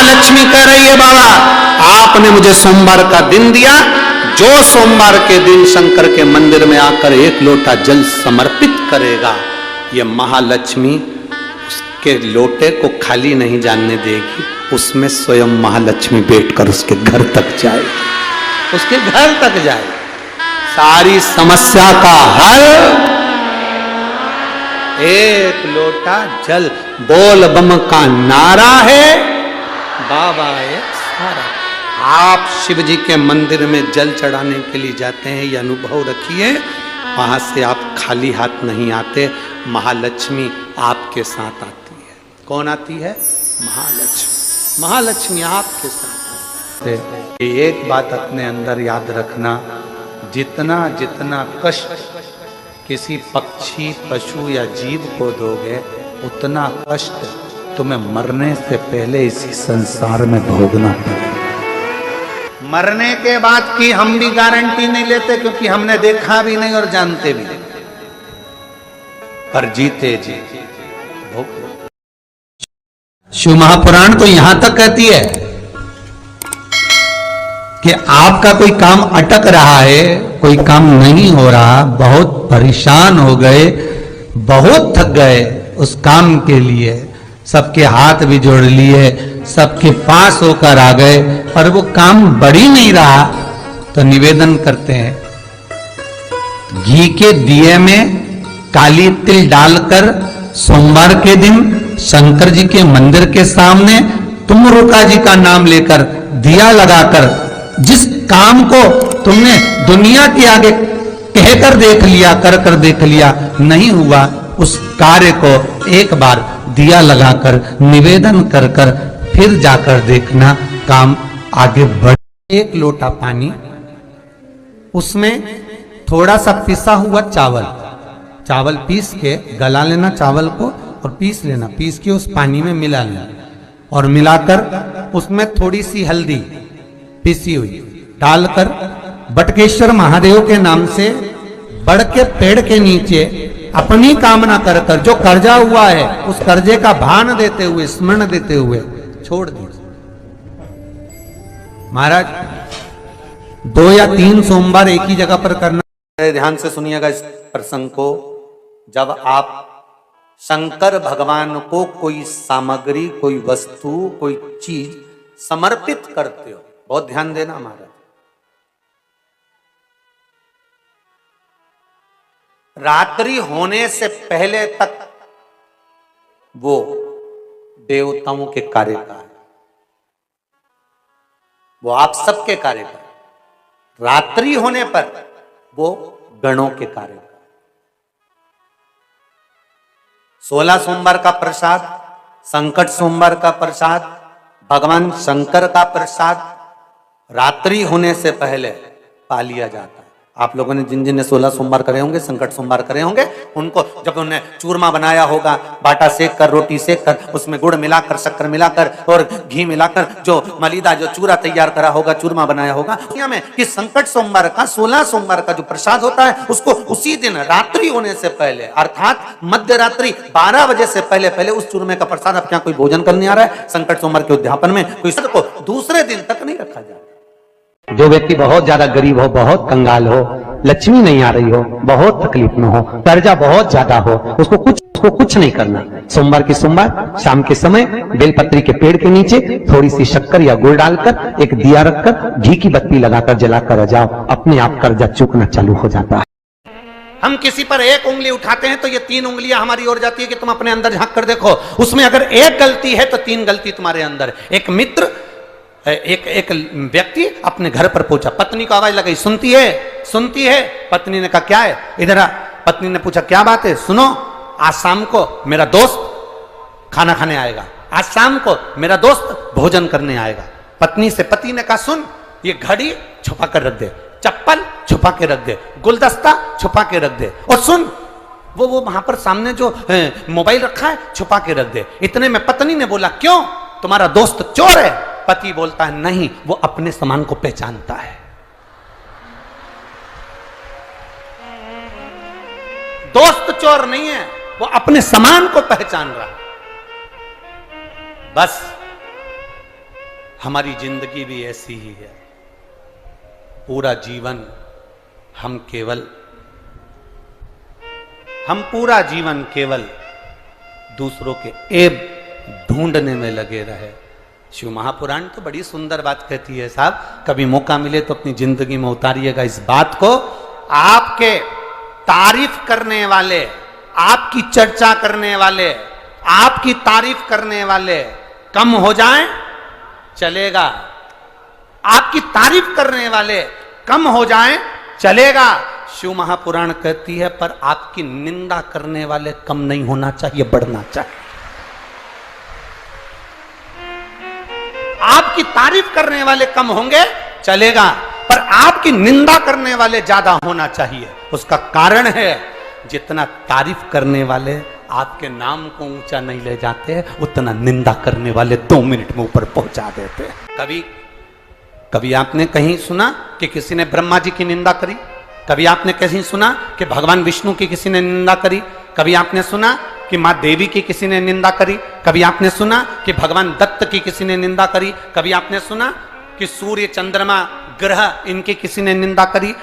महालक्ष्मी कह रही है बाबा आपने मुझे सोमवार का दिन दिया, जो सोमवार के दिन शंकर के मंदिर में आकर एक लोटा जल समर्पित करेगा, ये महालक्ष्मी उसके लोटे को खाली नहीं जाने देगी, उसमें स्वयं महालक्ष्मी बैठकर उसके घर तक जाए, उसके घर तक जाए, सारी समस्या का हल एक लोटा जल। बोल बम का नारा है, बाबा एक सारा। आप शिव जी के मंदिर में जल चढ़ाने के लिए जाते हैं, ये अनुभव रखिए, वहां से आप खाली हाथ नहीं आते, महालक्ष्मी आपके साथ आती है। कौन आती है? महालक्ष्मी। महालक्ष्मी आपके साथ आती है। एक बात अपने अंदर याद रखना, जितना जितना कष्ट किसी पक्षी पशु या जीव को दोगे, उतना कष्ट तुम्हें मरने से पहले इसी संसार में भोगना पड़ेगा। मरने के बाद की हम भी गारंटी नहीं लेते, क्योंकि हमने देखा भी नहीं और जानते भी नहीं, पर जीते जी भोग। शिव महापुराण तो यहां तक कहती है कि आपका कोई काम अटक रहा है, कोई काम नहीं हो रहा, बहुत परेशान हो गए, बहुत थक गए उस काम के लिए, सबके हाथ भी जोड़ लिए, सबके पास होकर आ गए और वो काम बढ़ ही नहीं रहा, तो निवेदन करते हैं घी के दिए में काली तिल डालकर सोमवार के दिन शंकर जी के मंदिर के सामने तुम रुका जी का नाम लेकर दिया लगाकर, जिस काम को तुमने दुनिया के आगे कहकर देख लिया, कर देख लिया, नहीं हुआ, उस कार्य को एक बार दिया लगाकर निवेदन कर फिर जाकर देखना, काम आगे बढ़। एक लोटा पानी, उसमें थोड़ा सा पिसा हुआ चावल पीस के गला लेना चावल को और पीस लेना, पीस के उस पानी में मिला लेना और मिलाकर उसमें थोड़ी सी हल्दी पिसी हुई डालकर बटकेश्वर महादेव के नाम से बड़ के पेड़ के नीचे अपनी कामना कर जो कर्जा हुआ है उस कर्जे का भान देते हुए, स्मरण देते हुए छोड़ दीजिए। महाराज 2 या 3 सोमवार एक ही जगह पर करना। ध्यान से सुनिएगा इस प्रसंग को। जब आप शंकर भगवान को कोई सामग्री, कोई वस्तु, कोई चीज समर्पित करते हो, बहुत ध्यान देना महाराज, रात्रि होने से पहले तक वो देवताओं के कार्य का है, वो आप सबके कार्य का है। रात्रि होने पर वो गणों के कार्य का। 16 सोमवार का प्रसाद, संकट सोमवार का प्रसाद, भगवान शंकर का प्रसाद रात्रि होने से पहले पा लिया जाता है। आप लोगों ने जिन ने 16 सोमवार करे होंगे, संकट सोमवार करे होंगे, उनको जब उन्होंने चूरमा बनाया होगा, बाटा सेक कर, रोटी सेक कर, उसमें गुड़ मिलाकर, शक्कर मिलाकर और घी मिलाकर जो मलीदा, जो चूरा तैयार करा होगा, चूरमा बनाया होगा, दुनिया में कि संकट सोमवार का, 16 सोमवार का जो प्रसाद होता है, उसको उसी दिन रात्रि होने से पहले, अर्थात मध्य रात्रि 12 बजे से पहले उस चूरमे का प्रसाद, अब क्या कोई भोजन करने आ रहा है संकट सोमवार के उद्यापन में, कोई को दूसरे दिन तक नहीं रखा जाए। जो व्यक्ति बहुत ज्यादा गरीब हो, बहुत कंगाल हो, लक्ष्मी नहीं आ रही हो, बहुत तकलीफ में हो, कर्जा बहुत ज्यादा हो, उसको कुछ नहीं करना। सोमवार की सोमवार शाम के समय बेलपत्री के पेड़ के नीचे थोड़ी सी शक्कर या गुड़ डालकर एक दिया रखकर घी की बत्ती लगाकर जलाकर जाओ, अपने आप कर्जा चूकना चालू हो जाता है। हम किसी पर एक उंगली उठाते हैं तो ये 3 उंगलियां हमारी ओर जाती है कि तुम अपने अंदर झांक कर देखो, उसमें अगर एक गलती है तो 3 गलती तुम्हारे अंदर। एक मित्र, एक व्यक्ति अपने घर पर पहुंचा, पत्नी को आवाज लगाई, सुनती है। पत्नी ने कहा क्या है, इधर आ। पत्नी ने पूछा क्या बात है, सुनो, आज शाम को मेरा दोस्त खाना खाने आएगा, आज शाम को मेरा दोस्त भोजन करने आएगा। पत्नी से पति ने कहा सुन, ये घड़ी छुपा कर रख दे, चप्पल छुपा के रख दे, गुलदस्ता छुपा के रख दे, और सुन वो वहां पर सामने जो मोबाइल रखा है छुपा के रख दे। इतने में पत्नी ने बोला क्यों, तुम्हारा दोस्त चोर है? पति बोलता है नहीं, वो अपने सामान को पहचानता है। दोस्त चोर नहीं है, वो अपने सामान को पहचान रहा। बस हमारी जिंदगी भी ऐसी ही है। पूरा जीवन हम पूरा जीवन केवल दूसरों के ऐब ढूंढने में लगे रहे। शिव महापुराण तो बड़ी सुंदर बात कहती है साहब, कभी मौका मिले तो अपनी जिंदगी में उतारिएगा इस बात को। आपके तारीफ करने वाले, आपकी चर्चा करने वाले, आपकी तारीफ करने वाले कम हो जाएं चलेगा, आपकी तारीफ करने वाले कम हो जाएं चलेगा। शिव महापुराण कहती है पर आपकी निंदा करने वाले कम नहीं होना चाहिए, बढ़ना चाहिए। आपकी तारीफ करने वाले कम होंगे चलेगा, पर आपकी निंदा करने वाले ज्यादा होना चाहिए। उसका कारण है जितना तारीफ करने वाले आपके नाम को ऊंचा नहीं ले जाते, उतना निंदा करने वाले 2 मिनट में ऊपर पहुंचा देते। कभी आपने कहीं सुना कि किसी ने ब्रह्मा जी की निंदा करी? कभी आपने कहीं सुना कि भगवान विष्णु की किसी ने निंदा करी? कभी आपने सुना कि मां देवी की किसी ने निंदा करी? कभी आपने सुना कि भगवान दत्त की किसी ने निंदा करी? कभी आपने सुना कि सूर्य चंद्रमा ग्रह इनकी किसी ने निंदा करी?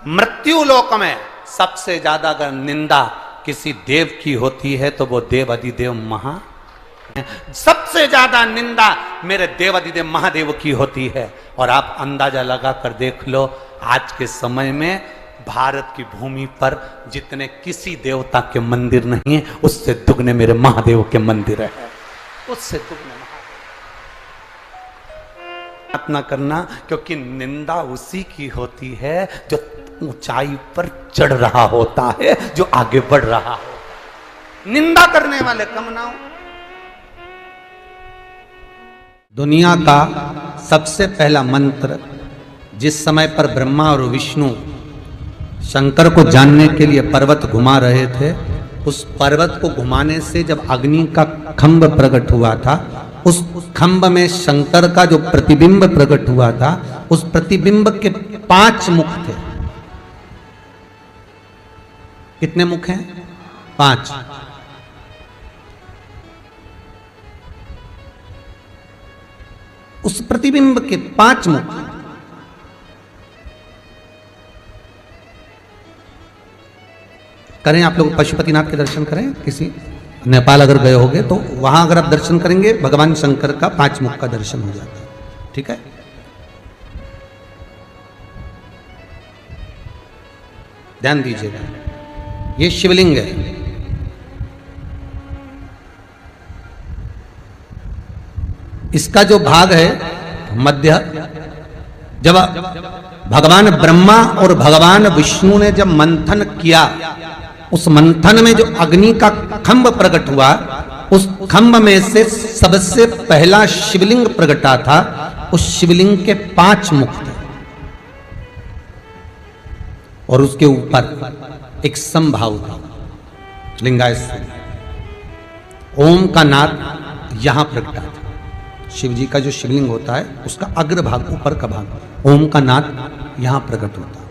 मृत्यु लोक में सबसे ज्यादा अगर निंदा किसी देव की होती है तो वो देव अधिदेव महा, सबसे ज्यादा निंदा मेरे देव अधिदेव महादेव की होती है। और आप अंदाजा लगा कर देख लो, आज के समय में भारत की भूमि पर जितने किसी देवता के मंदिर नहीं है, उससे दुगने मेरे महादेव के मंदिर है, उससे दुगने प्रार्थना करना, क्योंकि निंदा उसी की होती है जो ऊंचाई पर चढ़ रहा होता है, जो आगे बढ़ रहा हो। निंदा करने वाले कम ना हो। दुनिया का सबसे पहला मंत्र जिस समय पर ब्रह्मा और विष्णु शंकर को जानने के लिए पर्वत घुमा रहे थे, उस पर्वत को घुमाने से जब अग्नि का खंभ प्रकट हुआ था, उस खंभ में शंकर का जो प्रतिबिंब प्रकट हुआ था, उस प्रतिबिंब के 5 मुख थे। कितने मुख हैं? 5। उस प्रतिबिंब के 5 मुख, करें आप लोग पशुपतिनाथ के दर्शन करें, किसी नेपाल अगर गए होंगे तो वहां अगर आप दर्शन करेंगे भगवान शंकर का 5 मुख का दर्शन हो जाता है। ठीक है, ध्यान दीजिएगा, ये शिवलिंग है। इसका जो भाग है मध्य, जब भगवान ब्रह्मा और भगवान विष्णु ने जब मंथन किया, उस मंथन में जो अग्नि का खंभ प्रकट हुआ, उस खंभ में से सबसे पहला शिवलिंग प्रकटा था। उस शिवलिंग के 5 मुख थे और उसके ऊपर एक समभाव था, लिंगाय ओम का नाद यहां प्रकटा था। शिव जी का जो शिवलिंग होता है उसका अग्रभाग, ऊपर का भाग, ओम का नाद यहां प्रकट होता है।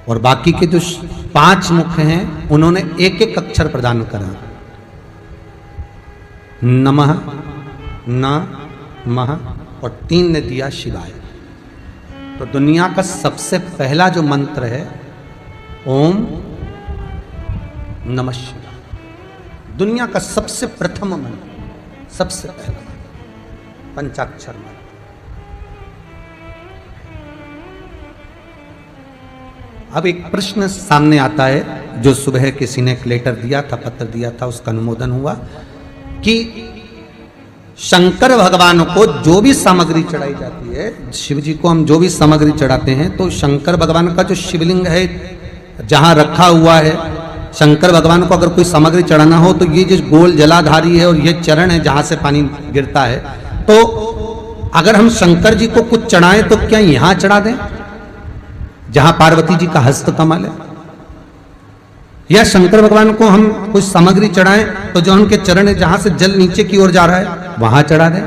और बाकी के जो 5 मुख हैं उन्होंने एक एक अक्षर प्रदान करा, नमः, नमः, और 3 ने दिया शिवाय। तो दुनिया का सबसे पहला जो मंत्र है ओम नमः शिवाय, दुनिया का सबसे प्रथम मंत्र, सबसे पहला पंचाक्षर मंत्र। अब एक प्रश्न सामने आता है जो सुबह किसी ने एक लेटर दिया था, पत्र दिया था, उसका अनुमोदन हुआ कि शंकर भगवान को जो भी सामग्री चढ़ाई जाती है, शिव जी को हम जो भी सामग्री चढ़ाते हैं, तो शंकर भगवान का जो शिवलिंग है जहां रखा हुआ है, शंकर भगवान को अगर कोई सामग्री चढ़ाना हो तो ये जो गोल जलाधारी है और ये चरण है जहां से पानी गिरता है, तो अगर हम शंकर जी को कुछ चढ़ाएं तो क्या यहां चढ़ा दें जहां पार्वती जी का हस्त कमल है, या शंकर भगवान को हम कुछ सामग्री चढ़ाएं तो जो उनके चरण है जहां से जल नीचे की ओर जा रहा है वहां चढ़ा दें,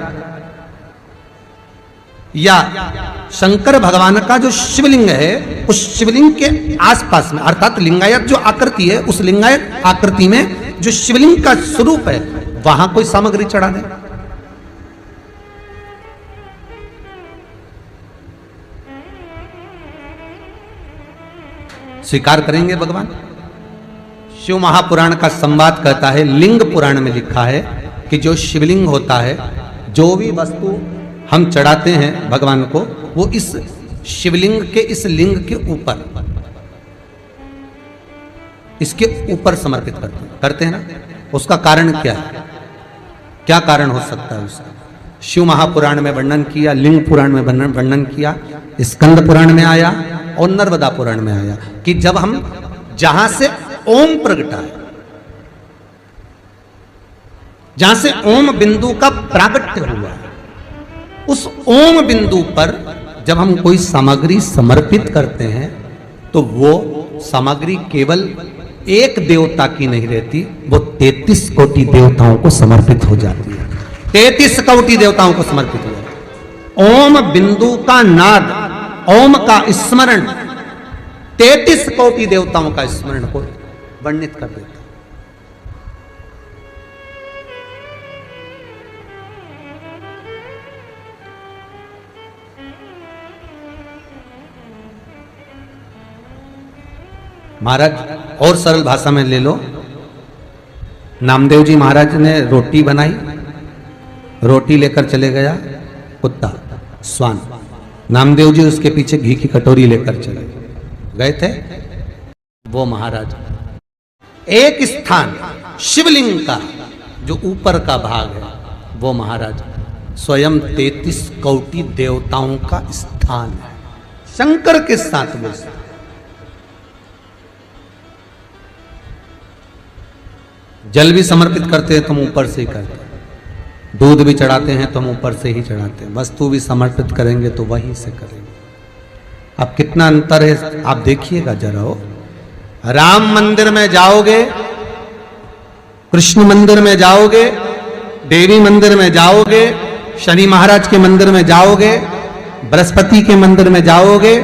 या शंकर भगवान का जो शिवलिंग है उस शिवलिंग के आसपास में, अर्थात लिंगायत जो आकृति है, उस लिंगायत आकृति में जो शिवलिंग का स्वरूप है वहां कोई सामग्री चढ़ा दें। स्वीकार करेंगे भगवान? शिव महापुराण का संवाद कहता है, लिंग पुराण में लिखा है कि जो शिवलिंग होता है, जो भी वस्तु हम चढ़ाते हैं भगवान को, वो इस शिवलिंग के, इस लिंग के ऊपर, इसके ऊपर समर्पित करते हैं ना। उसका कारण क्या है? क्या कारण हो सकता है उसका? शिव महापुराण में वर्णन किया, लिंग पुराण में वर्णन किया, स्कंद पुराण में आया और नर्मदा पुराण में आया कि जब हम जहां से ओम प्रगटा है, जहां से ओम बिंदु का प्रागट्य हुआ, उस ओम बिंदु पर जब हम कोई सामग्री समर्पित करते हैं तो वो सामग्री केवल एक देवता की नहीं रहती, वो 33 कोटि देवताओं को समर्पित हो जाती है। 33 कोटि देवताओं को समर्पित हो जाती है। ओम बिंदु का नाद, ओम का स्मरण 33 कोटि देवताओं का स्मरण को वर्णित कर देता है। महाराज और सरल भाषा में ले लो, नामदेव जी महाराज ने रोटी बनाई, रोटी लेकर चले गया कुत्ता, स्वान। नामदेव जी उसके पीछे घी की कटोरी लेकर चले गए थे। वो महाराज एक स्थान शिवलिंग का जो ऊपर का भाग है, वो महाराज स्वयं 33 कोटि देवताओं का स्थान है, शंकर के साथ में। जल भी समर्पित करते हैं तो हम ऊपर से ही करते हैं, दूध भी चढ़ाते हैं तो हम ऊपर से ही चढ़ाते हैं, वस्तु भी समर्पित करेंगे तो वहीं से करेंगे। अब कितना अंतर है आप देखिएगा जरा। हो राम मंदिर में जाओगे, कृष्ण मंदिर में जाओगे, देवी मंदिर में जाओगे, शनि महाराज के मंदिर में जाओगे, बृहस्पति के मंदिर में जाओगे,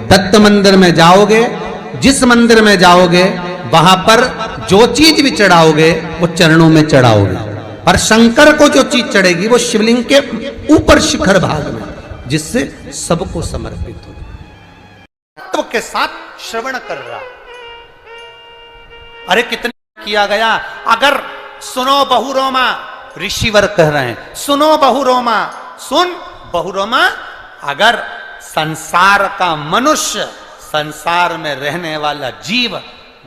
दत्त मंदिर में जाओगे, जिस मंदिर में जाओगे वहां पर जो चीज भी चढ़ाओगे वो चरणों में चढ़ाओगे, पर शंकर को जो चीज चढ़ेगी वो शिवलिंग के ऊपर शिखर भाग में, जिससे सबको समर्पित हो। तत्व के साथ श्रवण कर रहा। अरे कितना किया गया। अगर सुनो बहुरोमा, ऋषिवर कह रहे हैं, सुनो बहुरोमा, सुन बहुरोमा। अगर संसार का मनुष्य, संसार में रहने वाला जीव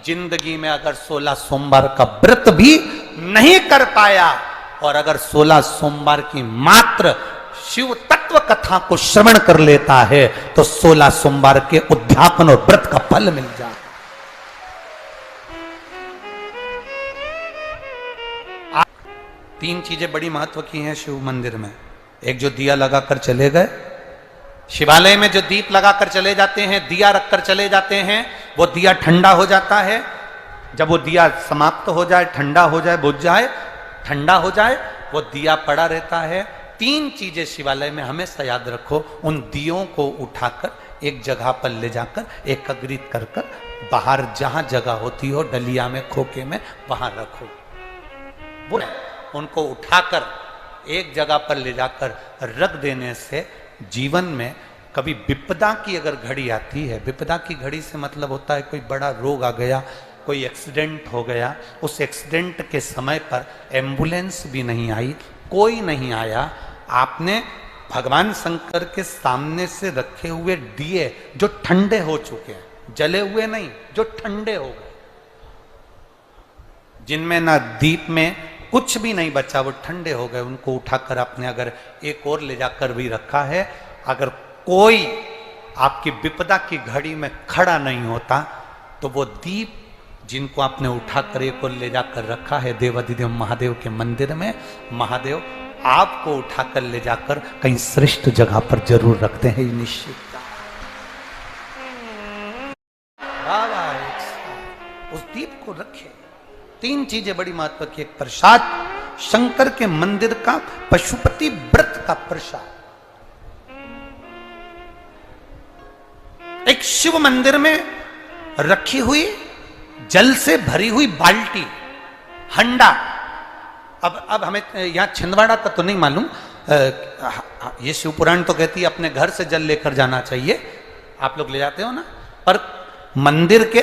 जिंदगी में अगर 16 सोमवार का व्रत भी नहीं कर पाया और अगर 16 सोमवार की मात्र शिव तत्व कथा को श्रवण कर लेता है तो 16 सोमवार के उद्यापन और व्रत का फल मिल जाए। तीन चीजें बड़ी महत्व की हैं शिव मंदिर में। एक जो दिया लगाकर चले गए, शिवालय में जो दीप लगाकर चले जाते हैं, दिया रखकर चले जाते हैं, वो दिया ठंडा हो जाता है। जब वो दिया समाप्त हो जाए, ठंडा हो जाए, बुझ जाए, ठंडा हो जाए, वो दिया पड़ा रहता है। तीन चीजें शिवालय में हमेशा याद रखो। उन दियों को उठाकर एक जगह पर ले जाकर एकत्रित कर कर बाहर जहां जगह होती हो, डलिया में, खोखे में, वहां रखो। वो उनको उठाकर एक जगह पर ले जाकर रख देने से जीवन में कभी विपदा की अगर घड़ी आती है, विपदा की घड़ी से मतलब होता है कोई बड़ा रोग आ गया, कोई एक्सीडेंट हो गया, उस एक्सीडेंट के समय पर एम्बुलेंस भी नहीं आई, कोई नहीं आया, आपने भगवान शंकर के सामने से रखे हुए दिए जो ठंडे हो चुके हैं, जले हुए नहीं, जो ठंडे हो गए, जिनमें ना दीप में कुछ भी नहीं बचा, वो ठंडे हो गए, उनको उठाकर आपने अगर एक और ले जाकर भी रखा है, अगर कोई आपकी विपदा की घड़ी में खड़ा नहीं होता तो वो दीप जिनको आपने उठाकर एक और ले जाकर रखा है देवाधिदेव महादेव के मंदिर में, महादेव आपको उठाकर ले जाकर कहीं श्रेष्ठ जगह पर जरूर रखते हैं, ये निश्चित। उस दीप को रखे। तीन चीजें बड़ी महत्व की। एक प्रसाद, शंकर के मंदिर का पशुपति व्रत का प्रसाद। एक शिव मंदिर में रखी हुई जल से भरी हुई बाल्टी, हंडा। अब हमें यहां छिंदवाड़ा का तो नहीं मालूम, ये शिव पुराण तो कहती है अपने घर से जल लेकर जाना चाहिए, आप लोग ले जाते हो ना, पर मंदिर के